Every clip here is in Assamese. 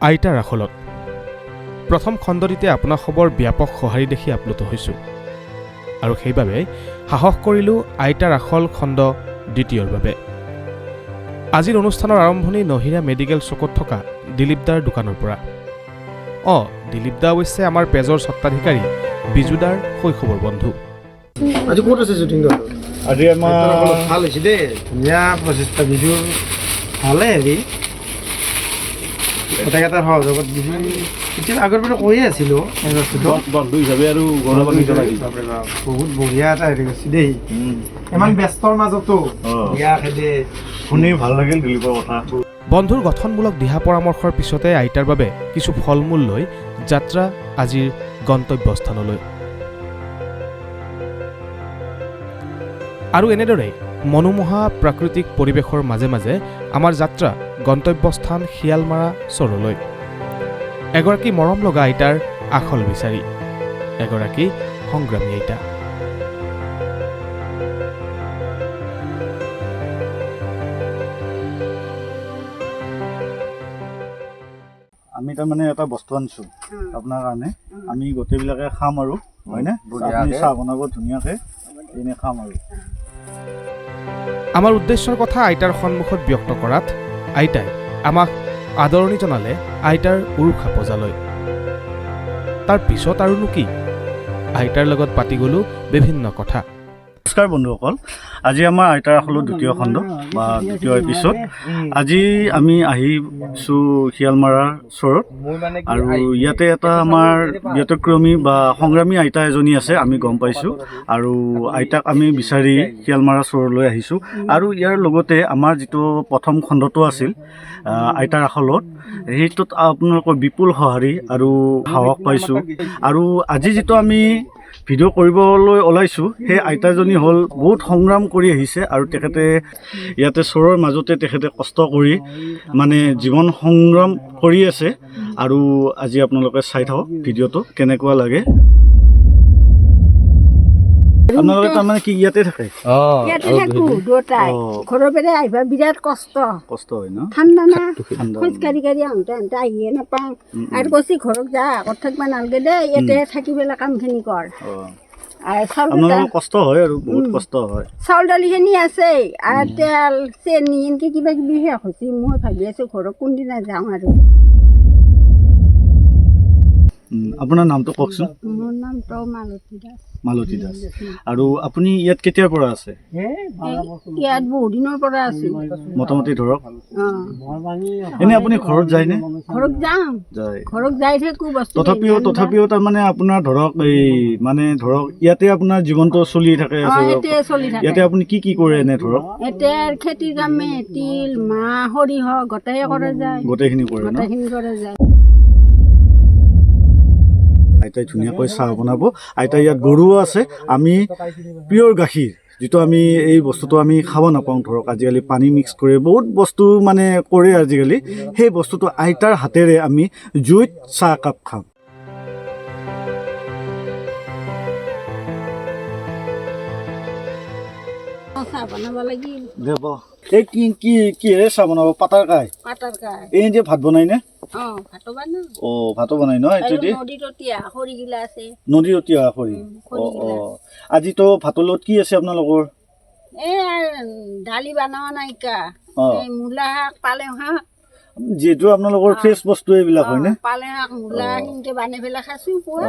আইতাৰ আখলত প্ৰথম খণ্ডটিতে আপোনাক খবৰ ব্যাপক সঁহাৰি দেখি আপ্লুত হৈছোঁ আৰু সেইবাবে সাহস কৰিলোঁ আইতাৰ আখল খণ্ড দ্বিতীয়ৰ বাবে। আজিৰ অনুষ্ঠানৰ আৰম্ভণি নহিৰা মেডিকেল চকত থকা দিলীপদাৰ দোকানৰ পৰা। দিলীপদা অৱশ্যে আমাৰ পেজৰ স্বত্বাধিকাৰী বিজুদাৰ শৈশৱৰ বন্ধু। আজি ক'ত আছে শ্বুটিং? আজি আমাৰ ভাল হৈছে দেই, ধুনীয়া প্ৰচেষ্টা বিজুৰ ভালে হেৰি গোটেইকেইটাৰ সহযোগত বিজু এতিয়া আগৰ পৰা কৈয়ে আছিলোঁ বন্ধু হিচাপে আৰু বহুত বঢ়িয়া এটা হেৰি কৰিছে দেই। ইমান ব্যস্তৰ মাজতো শুনি ভাল লাগিল দিলীপৰ কথা। বন্ধুৰ গঠনমূলক দিহা পৰামৰ্শৰ পিছতে আইতাৰ বাবে কিছু ফল মূল লৈ যাত্ৰা আজিৰ গন্তব্যস্থানলৈ। আৰু এনেদৰেই মনোমোহা প্ৰাকৃতিক পৰিৱেশৰ মাজে মাজে আমাৰ যাত্ৰা গন্তব্যস্থান শিয়ালমাৰা চৰলৈ। এগৰাকী মৰম লগা আইতাৰ আখল বিচাৰি, এগৰাকী সংগ্ৰামী আইতা। আমি তাৰমানে এটা বস্তু আনিছোঁ আপোনাৰ কাৰণে, আমি গোটেইবিলাকে খাম আৰু হয়নে? আপুনি চাহ বনাব ধুনীয়াকৈ, এনে খাম আৰু। আমাৰ উদ্দেশ্যৰ কথা আইতাৰ সন্মুখত ব্যক্ত কৰাত আইতাই আমাক আদৰণি জনালে আইতাৰ উৰুষা পজালৈ। তাৰ পিছত আৰুনো কি, আইতাৰ লগত পাতি গ'লোঁ বিভিন্ন কথা। নমস্কাৰ বন্ধুসকল, আজি আমাৰ আইতাৰ আখলৰ দ্বিতীয় খণ্ড বা দ্বিতীয় এপিছড। আজি আমি আহিছোঁ শিয়ালমাৰাৰ ওচৰত আৰু ইয়াতে এটা আমাৰ ব্যতিক্ৰমী বা সংগ্ৰামী আইতা এজনী আছে, আমি গম পাইছোঁ আৰু আইতাক আমি বিচাৰি শিয়ালমাৰা চৰলৈ আহিছোঁ। আৰু ইয়াৰ লগতে আমাৰ যিটো প্ৰথম খণ্ডটো আছিল আইতাৰ আখলত, সেইটোত আপোনালোকৰ বিপুল সঁহাৰি আৰু সাহস পাইছোঁ। আৰু আজি যিটো আমি ভিডিঅ' কৰিবলৈ ওলাইছোঁ, সেই আইতাজনী হ'ল বহুত সংগ্ৰাম কৰি আহিছে আৰু তেখেতে ইয়াতে চৰৰ মাজতে তেখেতে কষ্ট কৰি মানে জীৱন সংগ্ৰাম কৰি আছে। আৰু আজি আপোনালোকে চাই থাকক ভিডিঅ'টো কেনেকুৱা লাগে। আপোনালোকে তাৰমানে কি ইয়াতে থাকে? ইয়াতে থাকো দুটাই। ঘৰৰ পৰা আহিবা বিৰাট কষ্ট হয় ন? ঠাণ্ডা না, খোজ কাঢ়ি কাঢ়ি আহোঁতে আহোঁতে আহিয়ে নাপাওঁ। আৰু কৈছি ঘৰত যা, ঘৰত থাকিব নালাগে দেই, ইয়াতে থাকি পেলাই কামখিনি কৰ। আপোনালোকৰ কষ্ট হয় আৰু বহুত কষ্ট হয়। চাউল দালিখিনি আছে আৰু তেল চেনি এনেকৈ কিবা কিবি শেষ হৈছে। মই ভাবি আছোঁ ঘৰত কোনদিনা যাওঁ আৰু। আপোনাৰ নামটো কওকচোন। মোৰ নামটো মালতী দাস। আৰু আপুনি ইয়াত কেতিয়াৰ পৰা আছে? ইয়াত বহুত দিনৰ পৰা আছোঁ মোটামুটি ধৰক। এনে আপুনি ঘৰত যায়নে? ঘৰত যাওঁ, ঘৰত যাই থাকোঁ। তথাপিও তাৰমানে আপোনাৰ ধৰক এই মানে ধৰক ইয়াতে আপোনাৰ জীৱনটো চলি থাকে আছে। ইয়াতে আপুনি কি কি কৰে এনে ধৰক? এতিয়া খেতিৰ কামে তিল মাহ সৰিয়হ গোটেই কৰা যায়, গোটেইখিনি কৰে ন? গোটেইখিনি কৰা যায়। আইতাই ধুনীয়াকৈ চাহ বনাব। আইতাই ইয়াত গৰুও আছে। আমি পিয়ৰ গাখীৰ, যিটো আমি এই বস্তুটো আমি খাব নাপাওঁ, ধৰক আজিকালি পানী মিক্স কৰে বহুত বস্তু মানে কৰে আজিকালি, সেই বস্তুটো আইতাৰ হাতেৰে আমি জুইত চাহ একাপ খাম। চাহ বনাব লাগিল। এই কিহেৰে চাহ বনাব? পাতাৰ কাই এই যে ভাত বনাই নে? ভাতো বনাই ন? এইটো দি নদীৰ অতীয়া খৰি। আজিতো ভাতৰ লগত কি আছে আপোনালোকৰ? দালি বনোৱা নাইকা, মূলা শাক পালেং শাক, যিহেতু আপোনালোকৰ ফ্ৰেছ বস্তু এইবিলাক হয় নে? পালেং শাক মূলা সিনকে বানি পেলাই খাইছোঁ পুৱা।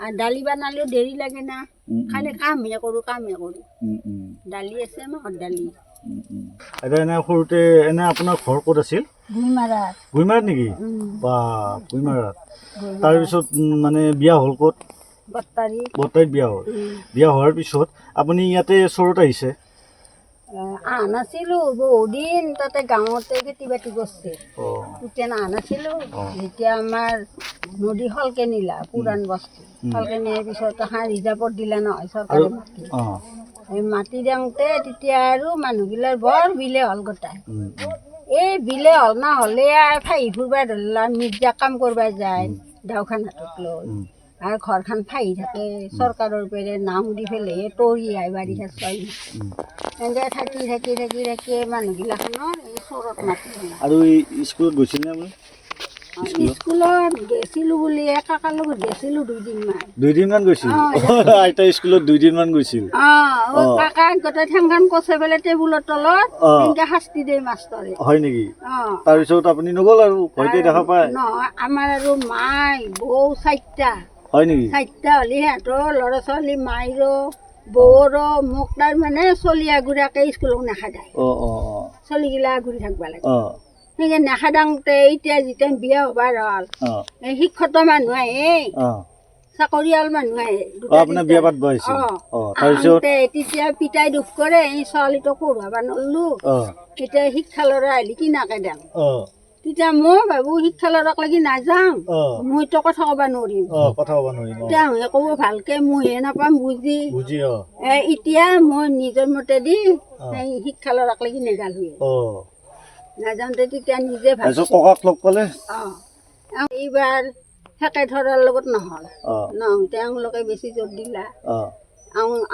আৰু দালি বনালেও দেৰি লাগে না, খালি কামহে কৰোঁ। দালি আছে নহয় দালি। এনে সৰুতে এনে আপোনাৰ ঘৰ ক'ত আছিল? গুইমাৰাত নেকি? বা গুইমাৰাত। তাৰপিছত মানে বিয়া হ'ল ক'ত? বত্তাৰীত বিয়া হ'ল। বিয়া হোৱাৰ পিছত আপুনি ইয়াতে চৰত আহিছে? আহা নাছিলোঁ বহুত দিন, তাতে গাঁৱতে খেতি বাতি কৰিছে। তেতিয়া অহা নাছিলোঁ। যেতিয়া আমাৰ নদী সলকে নিলা পুৰাণ বস্তু, সলকে নিয়াৰ পিছত ৰিজাৰ্ভত দিলা নহয় চৰকাৰে মাটি। এই মাটি দিওঁতে তেতিয়া আৰু মানুহগিলাৰ বৰ বিলে হ'ল গোটাই। এই বিলে হ'ল না হ'লে ফাহি ফুৰিব ধৰিলা, মিৰ্জা কাম কৰিব যায় দাওখানাটোক লৈ, আৰু ঘৰখন ফাহি থাকে চৰকাৰৰ পৰা নাম দি পেলাইহে তৰি আহে বাৰিষা চয়। এনেকৈ থাকি মানুহগিলাখনৰ এই চৰত মাতি। আৰু স্কুলত গৈছিলে আপুনি? স্কুলত গৈছিলোঁ বুলি কাকাৰ লগত গৈছিলোঁ 2 দিনমান 2 দিনমান গৈছিল আইতা স্কুলত 2 দিনমান গৈছিল কাকা গোটেই ঠেংখন কচে পেলাই টেবুলৰ তলত এনেকৈ শাস্তি দিয়ে মাষ্টৰে হয় নেকি তাৰপিছত আপুনি নগ'ল আৰু ভয়তে দেখা পায় নহয় আমাৰ আৰু মাই বৌ 4টা হয় নেকি 4টা হ'লে সিহঁতৰ ল'ৰা ছোৱালী মাইৰো বৌৰো মোক তাৰমানে চলি আগুৰাকে স্কুলত নাখাদায় চলিগিলা আগুৰি থাকিব লাগে সেনেকৈ নাখাদাওঁতে এতিয়া যেতিয়া বিয়া হ'বাৰ হ'ল এই শিক্ষিত মানুহ আহে চাকৰিয়াল মানুহ আহে আপোনাৰ বিয়া পাতব আহিছিল তাৰপিছতে তেতিয়া পিতাই দুখ কৰে এই ছোৱালীটোক পঢ়ুৱাব নললো তেতিয়া শিক্ষা ল'ৰা আহিলে কিনাকে দাম তেতিয়া মই ভাবো শিক্ষা ল'ৰাক লাগি নাযাওঁ মইতো কথা ক'ব নোৱাৰিম তেতিয়া মই ক'ব ভালকে মইহে নাপাম বুজি এতিয়া মই নিজৰ মতে দি শিক্ষা ল'ৰাক লাগি নেগালোৱে নাযাওঁতে তেতিয়া নিজে এইবাৰ সেকে ধৰাৰ লগত নহ'ল তেওঁলোকে বেছি জোৰ দিলা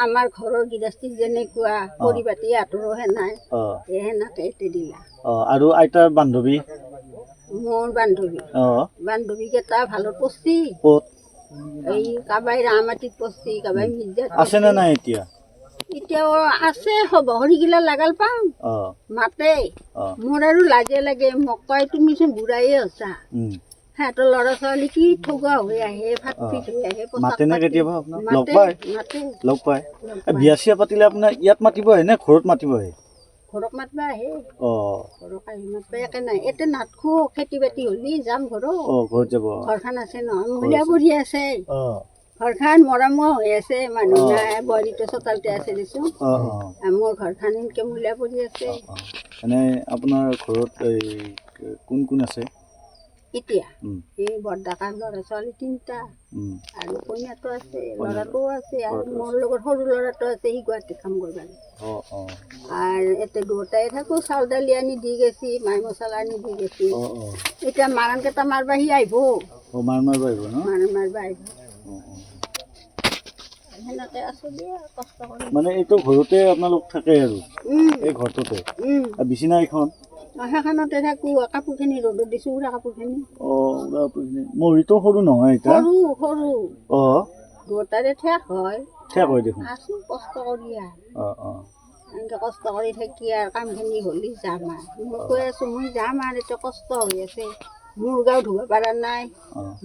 আমাৰ ঘৰৰ গৃহস্থী যেনেকুৱা পৰিপাতি আঁতৰো সেনাই সেনেকে এতে দিলা আৰু আইতাৰ বান্ধৱী মোৰ বান্ধৱীকেইটা ভালত পচি এই কাবাই ৰামাটিত পচি কাবাই মিৰ্জাত আছে নে নাই এতিয়া এতিয়াও আছে হৰিগিলা লাগাল পাওঁ মাতে মোৰ আৰু লাজে লাগে মোক কয় তুমিচোন বুঢ়ায়ে হৈছা সিহঁতৰ ল'ৰা ছোৱালী কি ঠগা হৈ আহে ভাত পিঠ হৈ আহে মাতে নে কেতিয়াবা আপোনাক লগ পায় বিয়া চিয়া পাতিলে আপোনাৰ ইয়াত মাতিব আহে নে ঘৰত মাতিব আহে ঘৰক মাতিব আহে ঘৰক আহি মাতিব একে নাই এতিয়া নাটকো খেতি বাতি হ'লি যাম ঘৰত যাব ঘৰখন আছে নহয় মহিলা পঢ়ি আছে ঘৰখন মৰমো হৈ আছে মানুহ নাই বোৱাৰীটো চোতালতে আছে দেচোন মোৰ ঘৰখন এনেকৈ মহিলা পঢ়ি আছে মানে আপোনাৰ ঘৰত কোন কোন আছে এতিয়া এই বৰডাকাৰ ল'ৰা ছোৱালী 3টা আৰু কইনাটো আছে ল'ৰাটোও আছে আৰু মোৰ লগত সৰু ল'ৰাটো আছে সি গুৱাহাটীত কাম কৰিব লাগে আৰু এতিয়া 2টাই থাকোঁ চাউল দালি আনি দি গেছি মাই মছলা আনি দি গেছি এতিয়া মাৰণকেইটা মাৰিব সি আহিব মাৰিব আহিব সেনেকৈ আছোঁ দিয়া কষ্ট কৰি মানে এইটো ঘৰতে আপোনালোক থাকে আৰু এই ঘৰটোতে বিচনা এইখন সেইখনতে থাকোঁ কাপোৰখিনি ৰ'দত দিছোঁ উৰা কাপোৰখিনি মৰিটো সৰু নহয় এতিয়া সৰু 2টাৰে ঠেক হয় দেখোন আছোঁ কষ্ট কৰি এনেকৈ কষ্ট কৰি থাকি আৰু কামখিনি হ'লি যাম আৰু মই কৈ আছোঁ মই যাম আৰু এতিয়া কষ্ট হৈ আছে মোৰ গাও ধুব পৰা নাই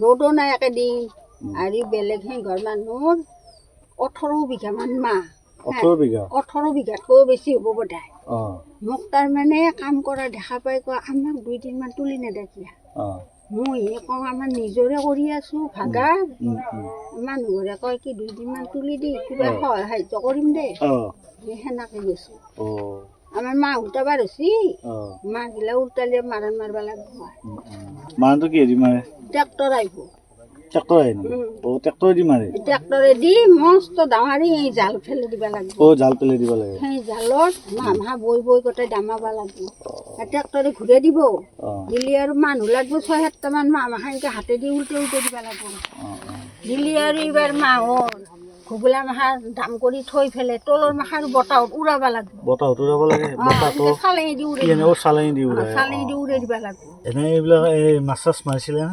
ৰ'দো নাই একেদিন আৰু বেলেগ সেই ঘৰ মানুহৰ 18 বিঘামান মাহ 18 বিঘাতকৈও বেছি হ'ব বোধাই মোক তাৰমানে কাম কৰা দেখা পাই কয় আমাক 2 দিনমান তুলি নেদেখিয়া মই কওঁ আমাৰ নিজৰে কৰি আছোঁ ভাগাৰ মানুহবোৰে কয় কি 2 দিনমান তুলি দি কিবা সহায় সাহায্য কৰিম দে সেনেকৈ গৈছোঁ আমাৰ মা উল্টাবাৰ হৈছে মাগিলা উল্টালে মাৰণ মাৰিব লাগিব মাৰটো কি হেৰি মাৰে ট্ৰেক্টৰ আহিব ট্ৰেক্টৰে দি মস্ত ডাঙৰি এই জাল ফেলে দিব লাগিব সেই জালত মামা বৈ গোটেই দামাব লাগিব ট্ৰেক্টৰে ঘূৰাই দিব দিলি আৰু মানুহ লাগিব 6-7টামান মামা সেনেকৈ হাতেদি উল্টে দিব লাগিব দিলি আৰু এইবাৰ মাহৰ ঘুগুলা মাখাৰ দাম কৰি থৈ ফেলে তলৰ মাখাৰ বতাহত উৰাব লাগিব চালেঙি দি উৰাই দিব লাগিব মাছ চাছ মাৰিছিলে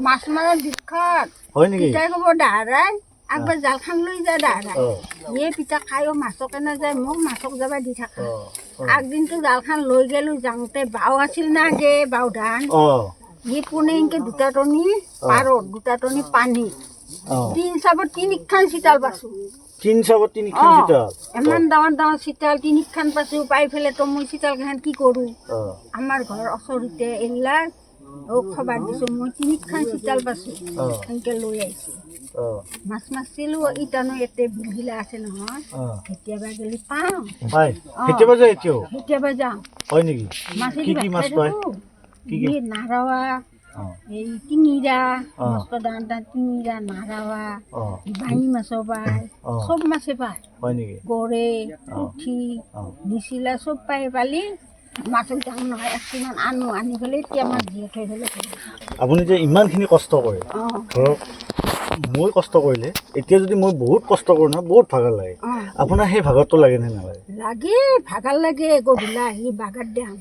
মাছ মাৰাৰ বিখ্যাত পিতাই ক'ব দাহাৰাই একবাৰ জালখন লৈ যায় দাহাৰাই এই পিতা খায়ো মাছকে নাযায় মোক মাছক যাবা দি থাকা আগদিনটো জালখন লৈ গেলোঁ যাওঁতে বাও আছিল না আগে বাও ধান সি পোনে এনেকৈ 2টা টনি পাৰত 2টা টনি পানী 3 চাবত 3খান চিতাল পাইছোঁ ইমান ডাঙৰ চিতাল 3খান পাইছোঁ পাই ফেলে তো মই চিতালকেইখন কি কৰোঁ আমাৰ ঘৰৰ ওচৰতে এইবিলাক খবৰ দিছোঁ মই 3খান চিতাল পাইছোঁ সেনেকৈ লৈ আহিছোঁ মাছ মাৰিছিলোঁ ইটানো ইয়াতে বিলগিলা আছে নহয় কেতিয়াবা গেলি পাওঁ কেতিয়াবা যাওঁ মাছেদি নাৰাৱা এই টিঙিৰা মস্ত ডাঙৰ টিঙিৰা নাৰাৱা বাঙি মাছো পায় চব মাছে পায় গৰৈ পুঠি নিচিলা চব পায় পালি মাছৰ দাম নহয় 1 আনো আনি পেলাই এতিয়া মাছ দিয়ে থৈ পেলাই আপুনি যে ইমানখিনি কষ্ট কৰে ধৰক মই কষ্ট কৰিলে এতিয়া যদি মই বহুত কষ্ট কৰোঁ নহয় বহুত ভাগৰ লাগে আপোনাৰ সেই ভাগৰটো লাগে নে নালাগে লাগে ভাগৰ লাগে গধূলা আহি বাগাত দাম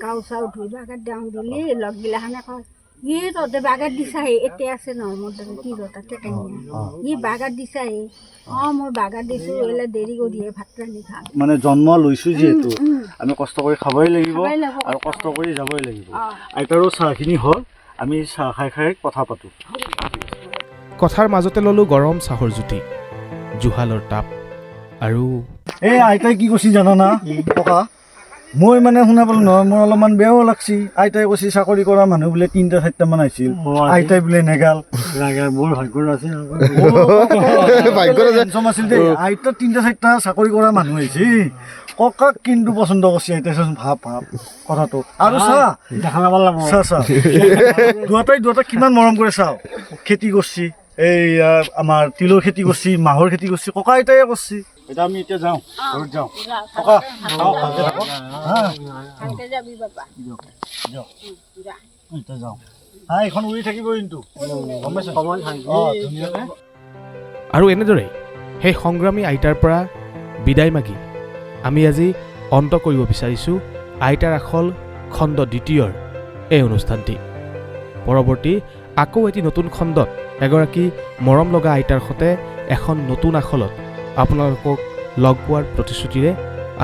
গাঁও চাও ধুই বাগাত দিওঁ দিলি লগগিলাখানে কয় ই তহঁতে বাগাত দিছাহি এতিয়া আছে নহয় মোৰ তাতে কি তাতে ই বাগাত দিছাহি মই বাগাত দিছোঁ এইলে দেৰি কৰিহে ভাত ৰান্ধি খাম মানে জন্ম লৈছোঁ যিহেতু আমি কষ্ট কৰি খাবই লাগিব আৰু কষ্ট কৰি যাবই লাগিব আইতাৰো চাহখিনি হ'ল আমি চাহ খাই খাই কথা পাতোঁ কথাৰ মাজতে ল'লোঁ গৰম চাহৰ জুতি জুহালৰ তাপ আৰু এই আইতাই কি কৈছি জানানা ককা মই মানে শুনা পালোঁ নহয় মোৰ অলপমান বেয়াও লাগছি আইতাই কৈছি চাকৰি কৰা মানুহ বোলে 3-4মান আহিছিল আইতাই বোলে নেগাল মোৰ ভাগ্যৰ আছে আছিল দেই আইতা 3-4টা চাকৰি কৰা মানুহ আহিছে ককাক কিন্তু পচন্দ কৰিছে আইতাই ভাব কথাটো আৰু চাহ দুটাই কিমান মৰম কৰে চাওঁ খেতি কৰিছি এই আমাৰ তিলৰ খেতি কৰিছি মাহৰ খেতি কৰিছি ককা আইতাই কৰিছি এতিয়া আমি এতিয়া যাওঁ ঘৰত যাওঁ ককা ভালকে যাবি বাবা এতিয়া যাওঁ এইখন উৰি থাকিব কিন্তু গম পাইছ আৰু এনেদৰেই সেই সংগ্ৰামী আইতাৰ পৰা বিদায় মাগি আমি আজি অন্ত কৰিব বিচাৰিছোঁ আইতাৰ আখল খণ্ড 2ৰ এই অনুষ্ঠানটি পৰৱৰ্তী আকৌ এটি নতুন খণ্ডত এগৰাকী মৰম লগা আইতাৰ সৈতে এখন নতুন আখলত আপোনালোকক লগ পোৱাৰ প্ৰতিশ্ৰুতিৰে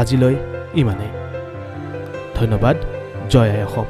আজিলৈ ইমানেই ধন্যবাদ জয় আই অসম